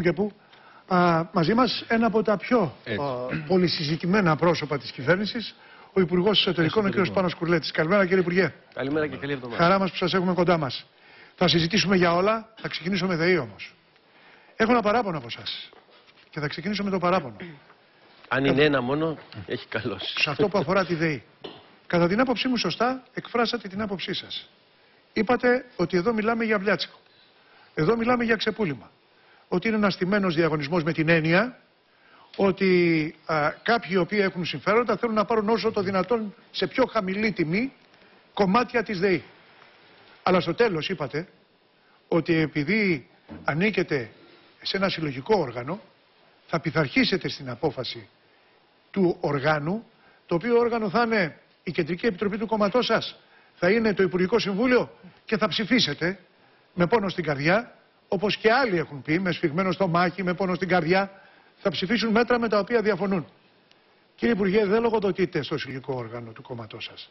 και πού. Μαζί μας ένα από τα πιο πολυσυζητημένα πρόσωπα της κυβέρνησης, ο Υπουργός Εσωτερικών, ο κ. Πάνος Κουρλέτης. Καλημέρα, κύριε Υπουργέ. Καλημέρα και καλή εβδομάδα. Χαρά μας που σας έχουμε κοντά μας. Θα συζητήσουμε για όλα, θα ξεκινήσω με ΔΕΗ όμως. Έχω ένα παράπονο από εσάς και θα ξεκινήσω με το παράπονο. Αν είναι ένα μόνο, έχει καλώς. Σε αυτό που αφορά τη ΔΕΗ. Κατά την άποψή μου, σωστά εκφράσατε την άποψή σας. Είπατε ότι εδώ μιλάμε για βλιάτσικο. Εδώ μιλάμε για ξεπούλημα. Ότι είναι ένας στημένος διαγωνισμός με την έννοια ότι κάποιοι οι οποίοι έχουν συμφέροντα θέλουν να πάρουν όσο το δυνατόν σε πιο χαμηλή τιμή κομμάτια της ΔΕΗ. Αλλά στο τέλος είπατε ότι επειδή ανήκετε σε ένα συλλογικό όργανο θα πειθαρχήσετε στην απόφαση του οργάνου, το οποίο όργανο θα είναι η Κεντρική Επιτροπή του κόμματός σας, θα είναι το Υπουργικό Συμβούλιο και θα ψηφίσετε με πόνο στην καρδιά, όπως και άλλοι έχουν πει, με σφιγμένο στο μάχη, με πόνο στην καρδιά, θα ψηφίσουν μέτρα με τα οποία διαφωνούν. Κύριε Υπουργέ, δεν λογοδοτείτε στο συλλογικό όργανο του κόμματός σας.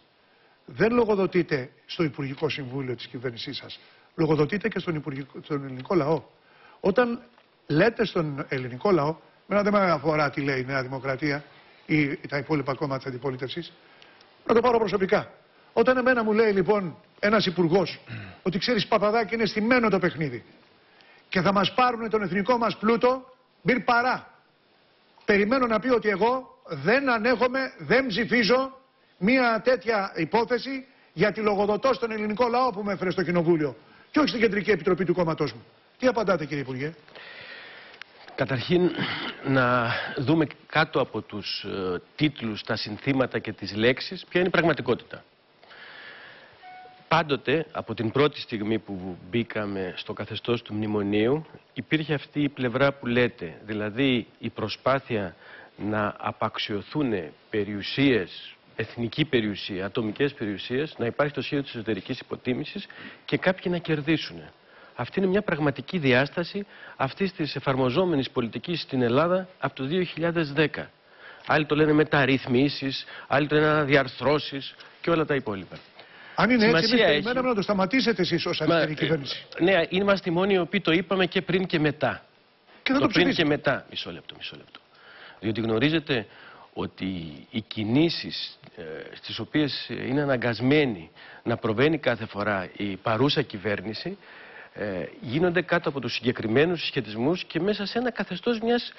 Δεν λογοδοτείτε στο Υπουργικό Συμβούλιο της κυβέρνησής σας. Λογοδοτείτε και στον ελληνικό λαό. Όταν λέτε στον ελληνικό λαό, μένα δεν με αφορά τι λέει η Νέα Δημοκρατία ή τα υπόλοιπα κόμματα της αντιπολίτευσης, να το πάρω προσωπικά. Όταν εμένα μου λέει λοιπόν ένας υπουργός ότι ξέρεις Παπαδάκη είναι στημένο το παιχνίδι και θα μας πάρουν τον εθνικό μας πλούτο, μπυρ παρά. Περιμένω να πει ότι εγώ δεν ανέχομαι, δεν ψηφίζω μια τέτοια υπόθεση γιατί λογοδοτώ στον ελληνικό λαό που με έφερε στο κοινοβούλιο και όχι στην Κεντρική Επιτροπή του κόμματός μου. Τι απαντάτε, κύριε Υπουργέ? Καταρχήν να δούμε κάτω από τους τίτλους, τα συνθήματα και τις λέξεις ποια είναι η πραγματικότητα. Πάντοτε από την πρώτη στιγμή που μπήκαμε στο καθεστώς του μνημονίου υπήρχε αυτή η πλευρά που λέτε, δηλαδή η προσπάθεια να απαξιωθούν περιουσίες, εθνική περιουσία, ατομικές περιουσίες, να υπάρχει το σχέδιο της εσωτερικής υποτίμησης και κάποιοι να κερδίσουν. Αυτή είναι μια πραγματική διάσταση αυτής της εφαρμοζόμενης πολιτικής στην Ελλάδα από το 2010. Άλλοι το λένε μεταρρυθμίσεις, άλλοι το λένε αναδιαρθρώσεις και όλα τα υπόλοιπα. Αν είναι έτσι, εμείς περιμέναμε να το σταματήσετε εσείς ως αριστερή κυβέρνηση. Ναι, είμαστε οι μόνοι οι οποίοι το είπαμε και πριν και μετά. Και το πριν και μετά. Μισό λεπτό. Διότι γνωρίζετε ότι οι κινήσεις στις οποίες είναι αναγκασμένη να προβαίνει κάθε φορά η παρούσα κυβέρνηση γίνονται κάτω από τους συγκεκριμένους συσχετισμούς και μέσα σε ένα καθεστώς μιας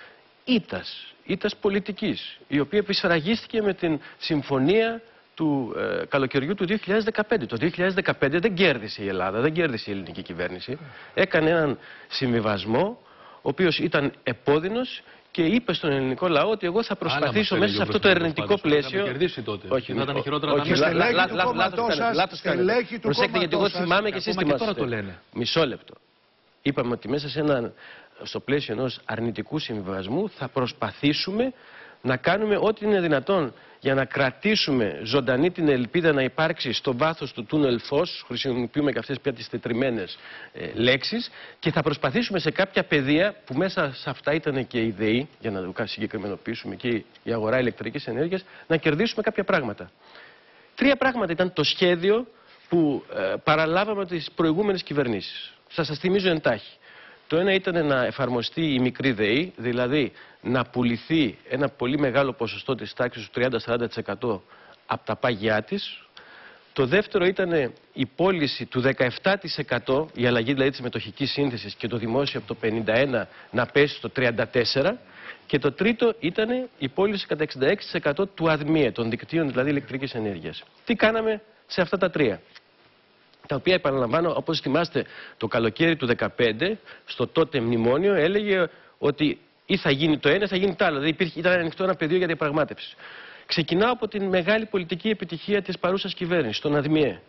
ήττας πολιτικής, η οποία επισφραγίστηκε με την συμφωνία του καλοκαιριού του 2015. Το 2015 δεν κέρδισε η Ελλάδα, δεν κέρδισε η ελληνική κυβέρνηση. Έκανε έναν συμβιβασμό, ο οποίος ήταν επώδυνος και είπε στον ελληνικό λαό ότι εγώ θα προσπαθήσω μέσα σε αυτό το ερνητικό πλαίσιο. Όχι, δεν ήταν χειρότερα να μην. Προσέξτε, γιατί εγώ θυμάμαι και εσείς θυμάστε. Μισό λεπτό. Είπαμε ότι μέσα στο πλαίσιο ενός αρνητικού συμβιβασμού θα προσπαθήσουμε να κάνουμε ό,τι είναι δυνατόν για να κρατήσουμε ζωντανή την ελπίδα να υπάρξει στο βάθος του τούνελ φως, χρησιμοποιούμε και αυτές πια τις τετριμένες λέξεις, και θα προσπαθήσουμε σε κάποια πεδία που μέσα σε αυτά ήταν και η ΔΕΗ, για να το συγκεκριμενοποιήσουμε, και η αγορά ηλεκτρικής ενέργειας, να κερδίσουμε κάποια πράγματα. Τρία πράγματα ήταν το σχέδιο που παραλάβαμε τις προηγούμενες κυβερνήσεις. Σας θυμίζω εντάχει. Το ένα ήταν να εφαρμοστεί η μικρή ΔΕΗ, δηλαδή να πουληθεί ένα πολύ μεγάλο ποσοστό της τάξης του 30-40% από τα πάγιά της. Το δεύτερο ήταν η πώληση του 17%, η αλλαγή δηλαδή της μετοχικής σύνθεσης, και το δημόσιο από το 51% να πέσει στο 34%. Και το τρίτο ήταν η πώληση κατά 66% του ΑΔΜΙΕ, των δικτύων δηλαδή ηλεκτρικής ενέργειας. Τι κάναμε σε αυτά τα τρία? Τα οποία, επαναλαμβάνω, όπως θυμάστε, το καλοκαίρι του 2015, στο τότε μνημόνιο, έλεγε ότι ή θα γίνει το ένα ή θα γίνει το άλλο. Δηλαδή ήταν ανοιχτό ένα πεδίο για διαπραγμάτευση. Ξεκινάω από την μεγάλη πολιτική επιτυχία της παρούσας κυβέρνησης, τον ΑΔΜΙΕ.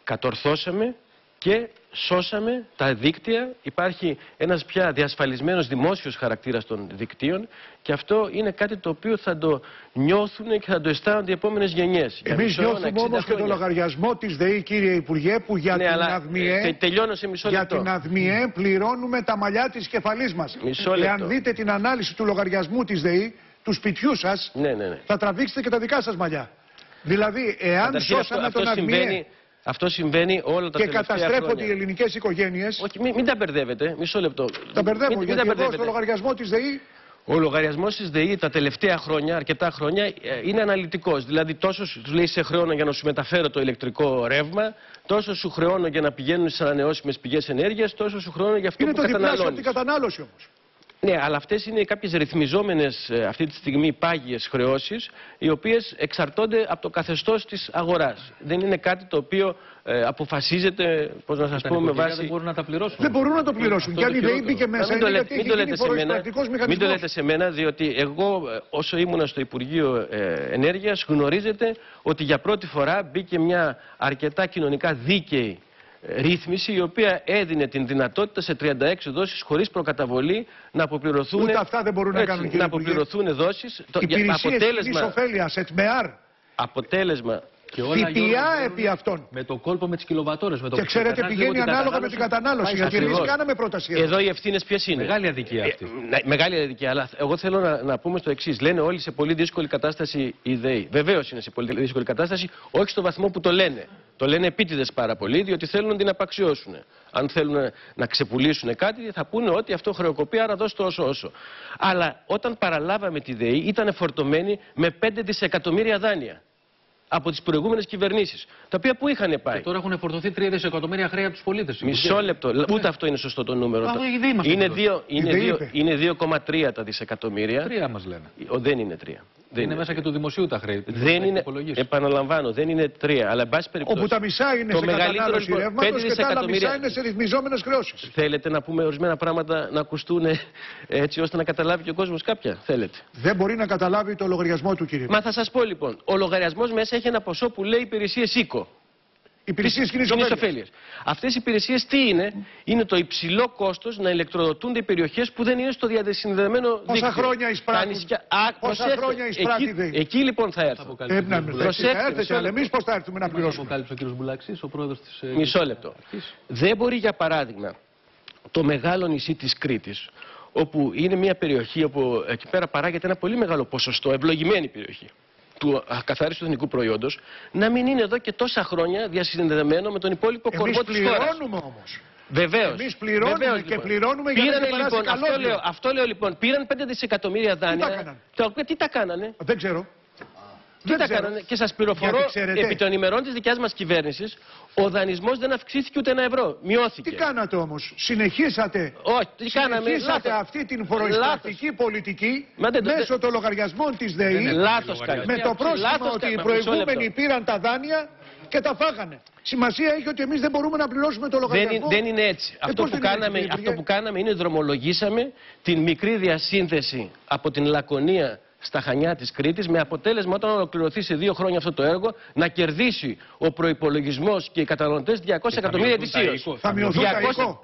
Κατορθώσαμε και σώσαμε τα δίκτυα. Υπάρχει ένας πια διασφαλισμένος δημόσιος χαρακτήρας των δικτύων και αυτό είναι κάτι το οποίο θα το νιώθουν και θα το αισθάνονται οι επόμενες γενιές. Εμείς νιώθουμε όμως και το λογαριασμό της ΔΕΗ, κύριε Υπουργέ, που για την ΑΔΜΙΕ, για την ΑΔΜΙΕ πληρώνουμε τα μαλλιά της κεφαλής μας. Εάν δείτε την ανάλυση του λογαριασμού της ΔΕΗ, του σπιτιού σας, θα τραβήξετε και τα δικά σας μαλλιά. Δηλαδή, εάν σώσαμε τον ΑΔΜΙΕ Αυτό συμβαίνει όλα τα τελευταία χρόνια. Και καταστρέφονται οι ελληνικές οικογένειες. Όχι, μην τα μπερδεύετε. Μισό λεπτό. Τα μπερδεύω, γιατί εδώ στο λογαριασμό της ΔΕΗ. Ο λογαριασμός της ΔΕΗ τα τελευταία χρόνια, αρκετά χρόνια, είναι αναλυτικός. Δηλαδή, τόσο σου λέει σε χρεώνω για να σου μεταφέρω το ηλεκτρικό ρεύμα, τόσο σου χρεώνω για να πηγαίνουν στις ανανεώσιμες πηγές ενέργειας, τόσο σου χρεώνω για αυτό που καταναλώνεις. Είναι το διπλάσιο από την κατανάλωση όμως. Ναι, αλλά αυτές είναι κάποιες ρυθμιζόμενες αυτή τη στιγμή πάγιες χρεώσεις, οι οποίες εξαρτώνται από το καθεστώς της αγοράς. Δεν είναι κάτι το οποίο αποφασίζεται, πώς να σας πω, με βάση. Δεν μπορούν να τα πληρώσουν. Δεν μπορούν να το πληρώσουν. Και αν η ΔΕΗ μπήκε μέσα, είναι γιατί έχει γίνει φοροεισπρακτικός μηχανισμός. Μην το λέτε σε μένα, διότι εγώ, όσο ήμουνα στο Υπουργείο Ενέργειας, γνωρίζετε ότι για πρώτη φορά μπήκε μια αρκετά κοινωνικά δίκαιη ρύθμιση, η οποία έδινε την δυνατότητα σε 36 δόσεις χωρίς προκαταβολή να αποπληρωθούν. Ούτε αυτά δεν μπορούν να κάνουν, κύριε να αποπληρωθούν δόσεις. Υπηρεσίες κοινής ωφέλειας, ΕΤΜΕΑΡ. Αποτέλεσμα. ΦΠΑ επί αυτών. Με το κόλπο με τις κιλοβατόρες. Και ξέρετε, πηγαίνει ανάλογα με την κατανάλωση. Γιατί εμείς κάναμε πρόταση. Εδώ οι ευθύνες ποιες είναι? Μεγάλη αδικία αυτή. Μεγάλη αδικία. Αλλά εγώ θέλω να πούμε στο εξής. Λένε όλοι σε πολύ δύσκολη κατάσταση η ΔΕΗ. Βεβαίως είναι σε πολύ δύσκολη κατάσταση, όχι στο βαθμό που το λένε. Το λένε επίτηδες πάρα πολύ, διότι θέλουν να την απαξιώσουν. Αν θέλουν να ξεπουλήσουν κάτι, θα πούνε ότι αυτό χρεοκοπεί, άρα δώσ' το όσο. Αλλά όταν παραλάβαμε τη ΔΕΗ, ήταν φορτωμένη με 5 δισεκατομμύρια δάνεια από τις προηγούμενες κυβερνήσεις. Τα οποία πού είχαν πάει? Και τώρα έχουν φορτωθεί 3 δισεκατομμύρια χρέη από τους πολίτες. Μισό λεπτό. Ούτε αυτό είναι σωστό το νούμερο. Είναι 2,3 τα δισεκατομμύρια. 3 μας λένε. Δεν είναι 3. Δεν είναι μέσα και του δημοσίου τα χρέη. Δεν είναι, επαναλαμβάνω, δεν είναι 3. Αλλά εν πάση περιπτώσει. Όπου τα μισά είναι σε κατανάλωση ρεύματος και τα άλλα μισά είναι σε ρυθμιζόμενες χρεώσεις. Θέλετε να πούμε ορισμένα πράγματα να ακουστούν έτσι ώστε να καταλάβει και ο κόσμος κάποια? Θέλετε? Δεν μπορεί να καταλάβει το λογαριασμό του, κύριε. Μα θα σας πω λοιπόν. Ο λογαριασμός μέσα έχει ένα ποσό που λέει υπηρεσίες οίκο. Υπηρεσίες κοινής ωφέλειας. Αυτές οι υπηρεσίες τι είναι? Είναι το υψηλό κόστος να ηλεκτροδοτούνται οι περιοχές που δεν είναι στο διασυνδεδεμένο δίκτυο. Πόσα χρόνια εισπράττει η ΔΕΗ? Εκεί λοιπόν θα έρθω. Θα έρθετε, αλλά εμείς πώς θα έρθουμε να πληρώσουμε? Αποκάλυψε ο κ. Μπουλαξής, ο πρόεδρος της. Μισό λεπτό. Δεν μπορεί, για παράδειγμα, το μεγάλο νησί της Κρήτης, όπου είναι μια περιοχή όπου εκεί πέρα παράγεται ένα πολύ μεγάλο ποσοστό, ευλογημένη περιοχή του ακαθάριστου εθνικού προϊόντος, να μην είναι εδώ και τόσα χρόνια διασυνδεδεμένο με τον υπόλοιπο κορμό της χώρας. Εμείς πληρώνουμε όμως. Βεβαίως. Εμείς πληρώνουμε και πληρώνουμε για να περάσει καλώδια. Αυτό λέω λοιπόν. Πήραν 5 δισεκατομμύρια δάνεια. Τι τα κάνανε? Δεν ξέρω. Τι τα κάνανε? Και σας πληροφορώ, επί των ημερών της δικιάς μας κυβέρνησης, ο δανεισμός δεν αυξήθηκε ούτε ένα ευρώ. Μειώθηκε. Τι κάνατε όμως? Συνεχίσατε. Όχι, τι κάναμε? Συνεχίσατε αυτή την φοροεισπρακτική πολιτική μέσω των λογαριασμών της ΔΕΗ. Με το πρόσημο ότι οι προηγούμενοι πήραν τα δάνεια και τα φάγανε. Σημασία έχει ότι εμείς δεν μπορούμε να πληρώσουμε το λογαριασμό. Δεν είναι έτσι. Αυτό που κάναμε είναι δρομολογήσαμε την μικρή διασύνθεση από την Λακωνία στα Χανιά της Κρήτης, με αποτέλεσμα όταν ολοκληρωθεί σε 2 χρόνια αυτό το έργο να κερδίσει ο προϋπολογισμός και οι καταναλωτές 200 εκατομμύρια ετησίως. Θα μειωθούν τα οίκο.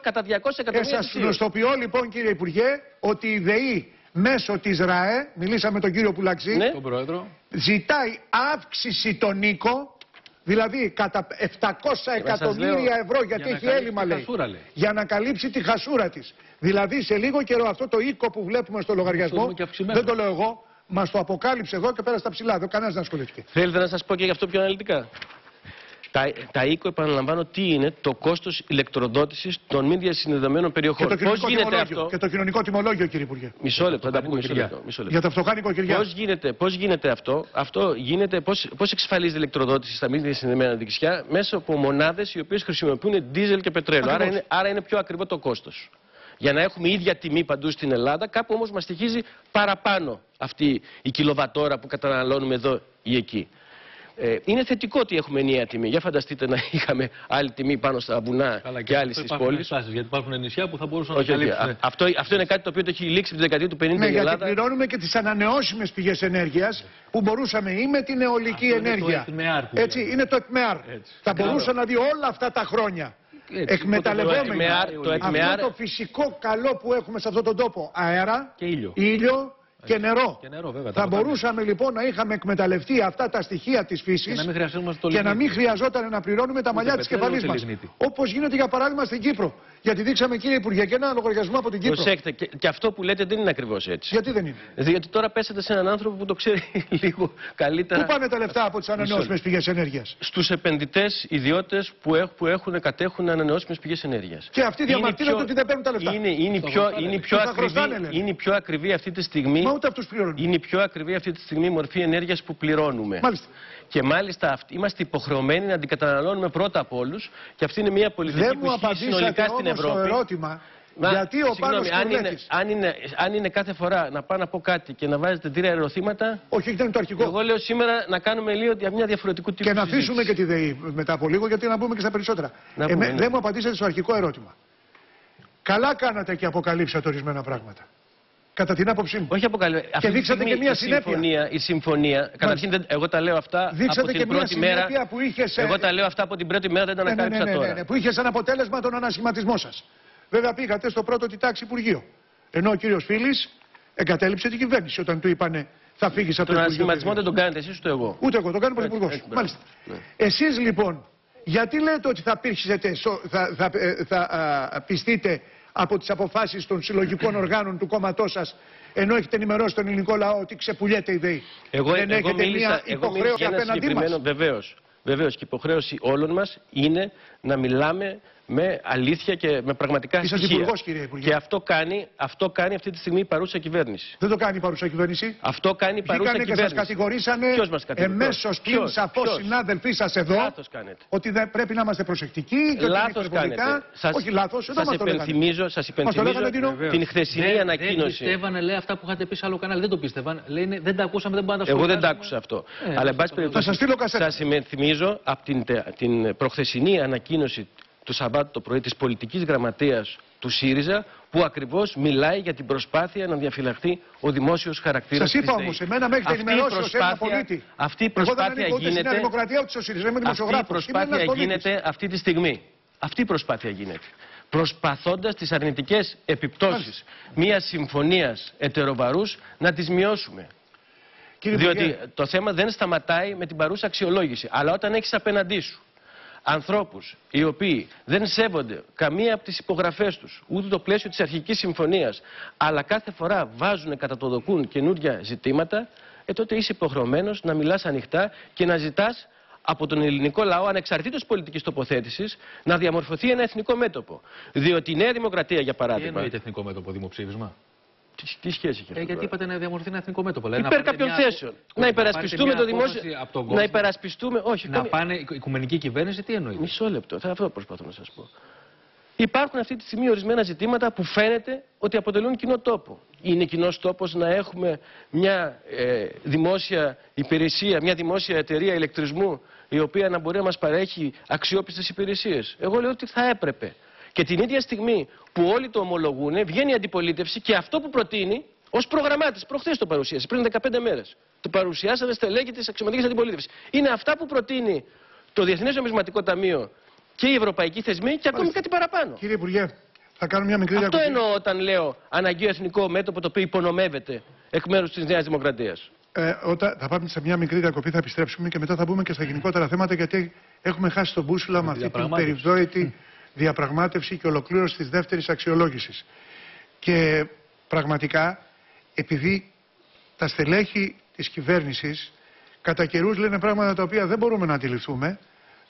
Κατά 200 εκατομμύρια ετησίως. Σας γνωστοποιώ λοιπόν, κύριε Υπουργέ, ότι η ΔΕΗ μέσω της ΡΑΕ, μιλήσαμε με τον κύριο Πουλαξή, ναι, τον πρόεδρο, ζητάει αύξηση τον οίκο, δηλαδή κατά 700 εκατομμύρια ευρώ, γιατί έχει έλλειμμα, λέει, για να καλύψει τη χασούρα της. Δηλαδή σε λίγο καιρό αυτό το οίκο που βλέπουμε στο λογαριασμό, δεν το λέω εγώ, μας το αποκάλυψε εδώ και πέρα στα ψηλά, εδώ κανένας δεν ασχολήθηκε. Θέλετε να σας πω και γι' αυτό πιο αναλυτικά? Τα οίκο, επαναλαμβάνω, τι είναι το κόστος ηλεκτροδότησης των μη διασυνδεδεμένων περιοχών. Πώς γίνεται αυτό? Και το κοινωνικό τιμολόγιο, κύριε Υπουργέ. Μισό λεπτό, θα τα πούμε. Για τα φτωχά νοικοκυριά. Πώς γίνεται αυτό? Αυτό γίνεται, πώς εξασφαλίζεται η ηλεκτροδότηση στα μη διασυνδεδεμένα νοικοκυριά? Μέσα από μονάδες οι οποίες χρησιμοποιούν ντίζελ και πετρέλαιο. Άρα είναι πιο ακριβό το κόστος. Για να έχουμε ίδια τιμή παντού στην Ελλάδα, κάπου όμως μας στοιχίζει παραπάνω αυτή η κιλοβατόρα που καταναλώνουμε εδώ ή εκεί. Είναι θετικό ότι έχουμε ενιαία τιμή. Για φανταστείτε να είχαμε άλλη τιμή πάνω στα βουνά και άλλη στις πόλεις. Γιατί υπάρχουν νησιά που θα μπορούσαν να καλύψουν. Αυτό είναι κάτι το οποίο το έχει λήξει από τη δεκαετία του 50 η Ελλάδα. Γιατί πληρώνουμε και τις ανανεώσιμες πηγές ενέργειας που μπορούσαμε ή με την αιωλική ενέργεια. Έτσι, είναι το ΕΤΜΕΑΡ. Θα μπορούσα να δει όλα αυτά τα χρόνια. Εκμεταλλευόμενοι αυτό το φυσικό καλό που έχουμε σε αυτόν τον τόπο, αέρα, ήλιο και νερό. Θα μπορούσαμε λοιπόν να είχαμε εκμεταλλευτεί αυτά τα στοιχεία της φύσης και να μην χρειαζόταν να πληρώνουμε τα μαλλιά της κεφαλής μας. Όπως γίνεται για παράδειγμα στην Κύπρο. Γιατί δείξαμε, κύριε Υπουργέ, και ένα λογαριασμό από την Κύπρο. Προσέξτε, και αυτό που λέτε δεν είναι ακριβώς έτσι. Γιατί δεν είναι? Διότι τώρα πέσατε σε έναν άνθρωπο που το ξέρει λίγο καλύτερα. Πού πάνε τα λεφτά από τις ανανεώσιμες πηγές ενέργειας? Στους επενδυτές, ιδιώτες που κατέχουν ανανεώσιμες πηγές ενέργειας. Και αυτοί διαμαρτύρονται ότι δεν παίρνουν τα λεφτά. Είναι η πιο ακριβή αυτή τη στιγμή. Μα ούτε αυτούς πληρώνουν. Είναι η πιο ακριβή αυτή τη στιγμή μορφή ενέργειας που πληρώνουμε. Μάλιστα. Και μάλιστα είμαστε υποχρεωμένοι να την καταναλώνουμε πρώτα από όλους. Και αυτή είναι μια πολιτική που ισχύει συνολικά στην Ευρώπη. Το ερώτημα, γιατί ο Πάνος Κορλέτης... αν είναι κάθε φορά να πάω να πω κάτι και να βάζετε 3 ερωτήματα. Όχι, δεν είναι το αρχικό. Εγώ λέω σήμερα να κάνουμε λίγο μια διαφορετικού τύπου. Και να αφήσουμε και τη ΔΕΗ μετά από λίγο, γιατί να μπούμε και στα περισσότερα. Δεν μου απαντήσατε στο αρχικό ερώτημα. Καλά κάνατε και αποκαλύψατε ορισμένα πράγματα. Κατά την άποψή μου. Όχι αποκαλύψατε. Και δείξατε και μια συνέπεια. Η συμφωνία. Καταρχήν, εγώ τα λέω αυτά από την πρώτη μέρα. Εγώ τα λέω αυτά από την πρώτη μέρα, δεν τα ανακάλυψα τώρα. Που είχε σαν αποτέλεσμα τον ανασχηματισμό σας. Βέβαια πήγατε στο πρώτο τιτάξη Υπουργείο. Ενώ ο κύριος Φίλης εγκατέλειψε την κυβέρνηση όταν του είπανε θα φύγεις από το Υπουργείο. Τον ανασχηματισμό δεν τον κάνετε εσείς ούτε εγώ. Ούτε εγώ, τον κάνει ο Πρωθυπουργός. Μάλιστα. Εσείς λοιπόν, γιατί λέτε ότι θα πιστείτε από τις αποφάσεις των συλλογικών οργάνων του κόμματός σας, ενώ έχετε ενημερώσει τον ελληνικό λαό ότι ξεπουλιέται η ΔΕΗ? Δεν έχετε μια υποχρέωση απέναντί μας? Βεβαίως, και η υποχρέωση όλων μας είναι να μιλάμε με αλήθεια και με πραγματικά στοιχεία. Είσαστε υπουργός, κύριε Υπουργέ. Και αυτό κάνει αυτή τη στιγμή η παρούσα κυβέρνηση. Δεν το κάνει η παρούσα κυβέρνηση. Αυτό κάνει η παρούσα κυβέρνηση. Και σας κατηγορήσανε εμέσως πλην σαφώς συνάδελφοί σας εδώ. Λάθος κάνετε. Ότι δεν πρέπει να είμαστε προσεκτικοί. Λάθος κάνετε. Όχι λάθος, σας υπενθυμίζω την χθεσινή ανακοίνωση. Δεν πιστεύανε, λέει, αυτά που είχατε πει σε άλλο κανάλι. Δεν το πίστευαν. Λέει, δεν τα ακούσαμε, δεν μπορούμε να τα Εγώ δεν τα άκουσα αυτό. Αλλά εν πάση περιπτώσει σας υπενθυμίζω από την προχθεσινή ανακοίνωση του Σαββάτου το πρωί της πολιτικής γραμματείας του ΣΥΡΙΖΑ, που ακριβώς μιλάει για την προσπάθεια να διαφυλαχθεί ο δημόσιος χαρακτήρας της ΔΕΗ. Σας είπα όμως, εμένα με έχετε ενημερώσει ως ένα πολίτη. Αυτή η προσπάθεια γίνεται αυτή τη στιγμή. Αυτή η προσπάθεια γίνεται. Προσπαθώντας τις αρνητικές επιπτώσεις μιας συμφωνίας ετεροβαρούς να τις μειώσουμε. Διότι το θέμα δεν σταματάει με την παρούσα αξιολόγηση. Αλλά όταν έχεις απέναντί σου ανθρώπους οι οποίοι δεν σέβονται καμία από τις υπογραφές τους, ούτε το πλαίσιο της αρχικής συμφωνίας, αλλά κάθε φορά βάζουν κατά το δοκούν καινούργια ζητήματα, τότε είσαι υποχρεωμένος να μιλάς ανοιχτά και να ζητάς από τον ελληνικό λαό, ανεξαρτήτως πολιτικής τοποθέτησης, να διαμορφωθεί ένα εθνικό μέτωπο. Διότι η Νέα Δημοκρατία, για παράδειγμα. Τι εννοείται εθνικό μέτωπο, δημοψήφισμα? Τι σχέση έχει αυτό? Γιατί είπατε να διαμορφωθεί ένα εθνικό μέτωπο. Υπέρ κάποιων θέσεων. Να υπερασπιστούμε το δημόσιο. Να υπερασπιστούμε. Όχι. Να πάνε η οικουμενική κυβέρνηση, τι εννοείται? Μισό λεπτό. Αυτό προσπαθώ να σας πω. Υπάρχουν αυτή τη στιγμή ορισμένα ζητήματα που φαίνεται ότι αποτελούν κοινό τόπο. Είναι κοινός τόπος να έχουμε μια δημόσια υπηρεσία, μια δημόσια εταιρεία ηλεκτρισμού, η οποία να μπορεί να μας παρέχει αξιόπιστες υπηρεσίες? Εγώ λέω ότι θα έπρεπε. Και την ίδια στιγμή που όλοι το ομολογούν, βγαίνει η αντιπολίτευση και αυτό που προτείνει ως προγραμμάτης, προχθές το παρουσίασε, πριν 15 μέρες. Το παρουσιάσανε στελέχη της αξιωματικής αντιπολίτευσης. Είναι αυτά που προτείνει το Διεθνές Νομισματικό Ταμείο και οι ευρωπαϊκοί θεσμοί και ακόμη κάτι παραπάνω. Κύριε Υπουργέ, θα κάνω μια μικρή διακοπή. Αυτό εννοώ όταν λέω αναγκαίο εθνικό μέτωπο το οποίο υπονομεύεται εκ μέρους της Νέας Δημοκρατίας. Θα πάμε σε μια μικρή διακοπή, θα επιστρέψουμε και μετά θα μπούμε και στα γενικότερα θέματα, γιατί έχουμε χάσει τον μπούσουλα με αυτή την περιβόητη διαπραγμάτευση και ολοκλήρωση της δεύτερης αξιολόγησης. Και πραγματικά, επειδή τα στελέχη της κυβέρνησης κατά καιρούς λένε πράγματα τα οποία δεν μπορούμε να αντιληφθούμε,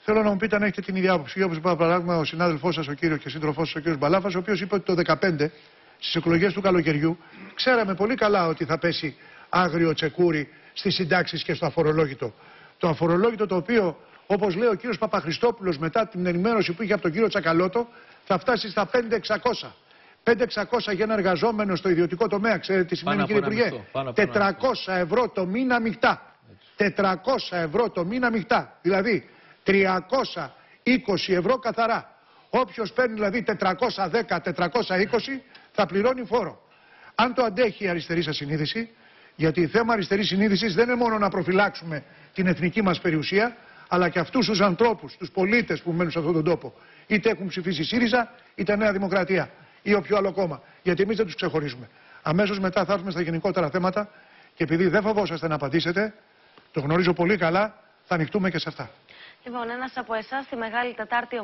θέλω να μου πείτε αν έχετε την ίδια άποψη. Όπως είπα, παράδειγμα, ο συνάδελφός σας, ο κύριος και σύντροφός σας, ο κύριος Μπαλάφας, ο οποίος είπε ότι το 2015, στις εκλογές του καλοκαιριού, ξέραμε πολύ καλά ότι θα πέσει άγριο τσεκούρι στις συντάξεις και στο αφορολόγητο. Το αφορολόγητο το οποίο, όπως λέει ο κύριος Παπαχριστόπουλος μετά την ενημέρωση που είχε από τον κύριο Τσακαλώτο, θα φτάσει στα 5.600. 5.600 για ένα εργαζόμενο στο ιδιωτικό τομέα. Ξέρετε τι σημαίνει, κύριε Υπουργέ? 400 ευρώ το μήνα μεικτά. 400 ευρώ το μήνα μεικτά. Δηλαδή 320 ευρώ καθαρά. Όποιος παίρνει δηλαδή 410-420 θα πληρώνει φόρο. Αν το αντέχει η αριστερή σας συνείδηση, γιατί θέμα αριστερής συνείδησης δεν είναι μόνο να προφυλάξουμε την εθνική μας περιουσία, αλλά και αυτούς τους ανθρώπους, τους πολίτες που μένουν σε αυτόν τον τόπο. Είτε έχουν ψηφίσει ΣΥΡΙΖΑ, είτε Νέα Δημοκρατία ή όποιο άλλο κόμμα. Γιατί εμείς δεν τους ξεχωρίζουμε. Αμέσως μετά θα έρθουμε στα γενικότερα θέματα και επειδή δεν φοβόσαστε να απαντήσετε, το γνωρίζω πολύ καλά, θα ανοιχτούμε και σε αυτά. Λοιπόν, ένας από εσάς τη Μεγάλη Τετάρτη